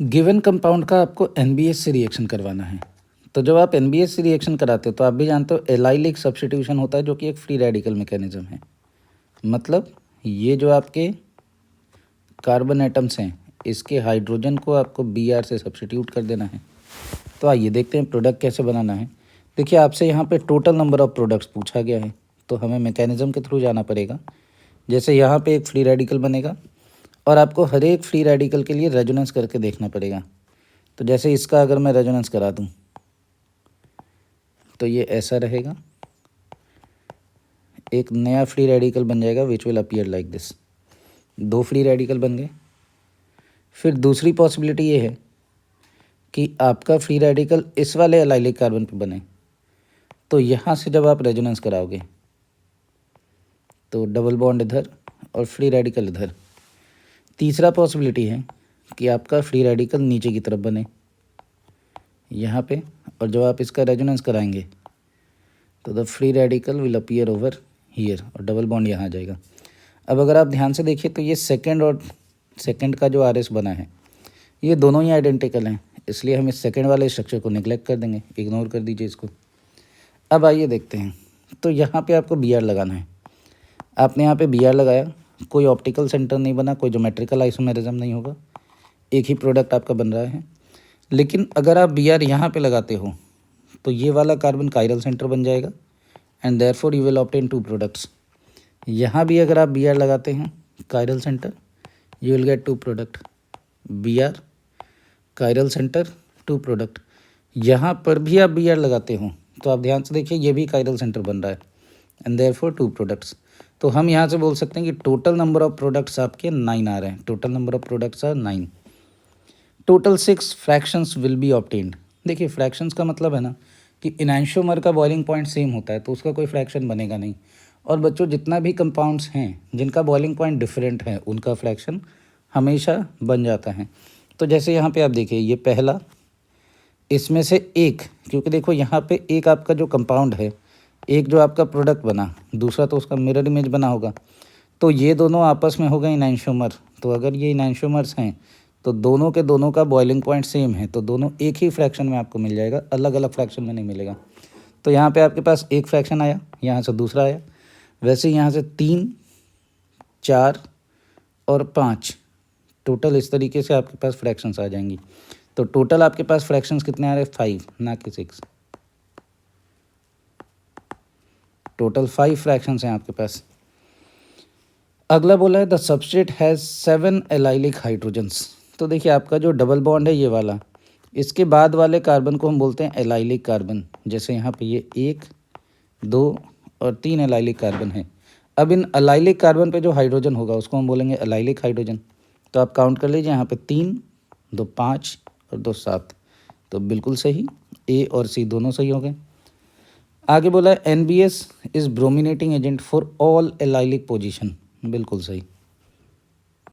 Given compound का आपको NBS से रिएक्शन करवाना है। तो जब आप एनबीएस से रिएक्शन कराते हो तो आप भी जानते हो एलाइलिक सब्स्टिट्यूशन होता है, जो कि एक फ्री रेडिकल मैकेनिज्म है। मतलब ये जो आपके कार्बन एटम्स हैं, इसके हाइड्रोजन को आपको Br से सब्स्टिट्यूट कर देना है। तो आइए देखते हैं प्रोडक्ट कैसे बनाना है। देखिए, आपसे यहाँ पे टोटल नंबर ऑफ प्रोडक्ट्स पूछा गया है, तो हमें मैकेनिज्म के थ्रू जाना पड़ेगा। जैसे यहाँ पे एक फ्री रेडिकल बनेगा और आपको हर एक फ्री रेडिकल के लिए रेजोनेंस करके देखना पड़ेगा। तो जैसे इसका अगर मैं रेजोनेंस करा दूँ तो ये ऐसा रहेगा, एक नया फ्री रेडिकल बन जाएगा which will appear like this. दो फ्री रेडिकल बन गए। फिर दूसरी पॉसिबिलिटी ये है कि आपका फ्री रेडिकल इस वाले एलाइलिक कार्बन पे बने, तो यहाँ से जब आप रेजोनेंस कराओगे तो डबल बॉन्ड इधर और फ्री रेडिकल इधर। तीसरा पॉसिबिलिटी है कि आपका फ्री रेडिकल नीचे की तरफ बने यहाँ पे, और जब आप इसका रेजोनेंस कराएंगे तो the free radical will appear over here और डबल बॉन्ड यहाँ आ जाएगा। अब अगर आप ध्यान से देखिए तो ये सेकंड और सेकंड का जो आर बना है, ये दोनों ही आइडेंटिकल हैं, इसलिए हम इस सेकंड वाले स्ट्रक्चर को निगलेक्ट कर देंगे, इग्नोर कर दीजिए इसको। अब आइए देखते हैं। तो यहाँ पे आपको Br लगाना है। आपने यहाँ पे Br लगाया, कोई ऑप्टिकल सेंटर नहीं बना, कोई ज्योमेट्रिकल आइसोमेरिज्म नहीं होगा, एक ही प्रोडक्ट आपका बन रहा है। लेकिन अगर आप Br यहाँ पे लगाते हो तो ये वाला कार्बन कायरल सेंटर बन जाएगा and therefore you will obtain two products. यहाँ भी अगर आप Br लगाते हैं chiral center, you will get two product, Br chiral center two product. यहाँ पर भी आप Br लगाते हो तो आप ध्यान से देखिए, ये भी कायरल सेंटर बन रहा है एंड देयरफॉर टू प्रोडक्ट्स। तो हम यहाँ से बोल सकते हैं कि टोटल नंबर ऑफ प्रोडक्ट्स आपके 9 आ रहे हैं। Total number of products are 9। Total 6 fractions will be obtained. देखिए, फ्रैक्शंस का मतलब है ना कि इनैंशियोमर का बॉइलिंग पॉइंट सेम होता है, तो उसका कोई फ्रैक्शन बनेगा नहीं। और बच्चों, जितना भी कंपाउंड्स हैं जिनका बॉइलिंग पॉइंट डिफरेंट है, उनका फ्रैक्शन हमेशा बन जाता है। तो जैसे यहाँ पे आप देखिए, ये पहला, इसमें से एक, क्योंकि देखो यहाँ पे एक आपका जो कंपाउंड है, एक जो आपका प्रोडक्ट बना, दूसरा तो उसका मिरर इमेज बना होगा, तो ये दोनों आपस में हो गए इनैंशियोमर। तो अगर ये इनैंशियोमर्स हैं तो दोनों के दोनों का बॉइलिंग पॉइंट सेम है, तो दोनों एक ही फ्रैक्शन में आपको मिल जाएगा, अलग अलग फ्रैक्शन में नहीं मिलेगा। तो यहाँ पे आपके पास एक फ्रैक्शन आया, यहाँ से दूसरा आया, वैसे यहाँ से 3, 4 और 5, टोटल इस तरीके से आपके पास फ्रैक्शंस आ जाएंगी। तो टोटल आपके पास फ्रैक्शंस कितने आ रहे हैं? 5, ना कि 6। टोटल 5 फ्रैक्शंस हैं आपके पास। अगला बोला है the substrate has 7 allylic hydrogens. तो देखिए, आपका जो डबल बॉन्ड है ये वाला, इसके बाद वाले कार्बन को हम बोलते हैं एलाइलिक कार्बन। जैसे यहाँ पे ये 1, 2 और 3 एलाइलिक कार्बन है। अब इन एलाइलिक कार्बन पे जो हाइड्रोजन होगा उसको हम बोलेंगे एलाइलिक हाइड्रोजन। तो आप काउंट कर लीजिए, यहाँ पे 3, 2 5 और 2 7, तो बिल्कुल सही, ए और सी दोनों सही हो गए। आगे बोला है NBS is brominating agent for all allylic position, बिल्कुल सही।